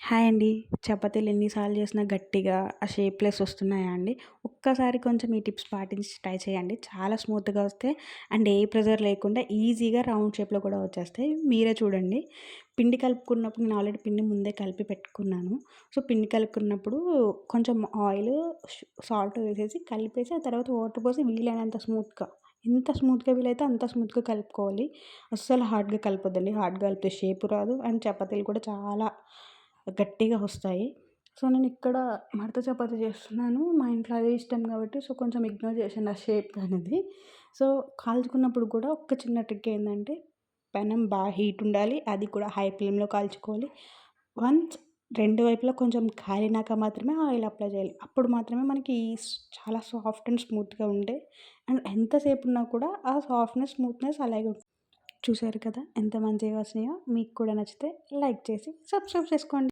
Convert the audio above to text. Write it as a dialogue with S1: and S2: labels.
S1: Hi అండి. చపాతీలు ఎన్ని సార్లు చేసినా గట్టిగా ఆ షేప్‌లెస్ వస్తున్నాయా అండి? ఒక్కసారి కొంచెం ఈ టిప్స్ పాటించి ట్రై చేయండి. చాలా స్మూత్‌గా వస్తాయి. అండ్ ఏ ప్రెషర్ లేకుండా ఈజీగా రౌండ్ షేప్‌లో కూడా వచ్చేస్తాయి. మీరే చూడండి. పిండి కలుపుకున్నప్పుడు నేను ఆల్రెడీ పిండి ముందే కలిపి పెట్టుకున్నాను. సో, పిండి కలుపుకున్నప్పుడు కొంచెం ఆయిలు, సాల్ట్ వేసేసి కలిపేసి ఆ తర్వాత వాటర్ పోసి వీలైనంత స్మూత్‌గా, ఎంత స్మూత్‌గా వీలైతే అంత స్మూత్‌గా కలుపుకోవాలి. అస్సలు హార్డ్‌గా కలపొద్దండి. హార్డ్‌గా కలిపితే షేపు రాదు. అండ్ చపాతీలు కూడా చాలా గట్టిగా వస్తాయి. సో, నేనిక్కడ మడత చపాతీ చేస్తున్నాను. మా ఇంట్లో అదే ఇష్టం కాబట్టి సో, కొంచెం ఇగ్నోర్ చేశాను ఆ షేప్ అనేది. సో, కాల్చుకున్నప్పుడు కూడా ఒక చిన్న ట్రిక్ ఏందంటే పెనం బాగా హీట్ ఉండాలి. అది కూడా హై ఫ్లేమ్‌లో కాల్చుకోవాలి. వన్స్ 2 వైపులా కొంచెం కాలినాక మాత్రమే ఆయిల్ అప్లై చేయాలి. అప్పుడు మాత్రమే మనకి చాలా సాఫ్ట్ అండ్ స్మూత్‌గా ఉండే అండ్ ఎంతసేపు ఉన్నా కూడా ఆ సాఫ్ట్‌నెస్, స్మూత్‌నెస్ అలాగే ఉంటుంది. చూసారు కదా ఎంత మంచిగా వచ్చినాయో. మీకు కూడా నచ్చితే లైక్ చేసి సబ్స్క్రైబ్ చేసుకోండి.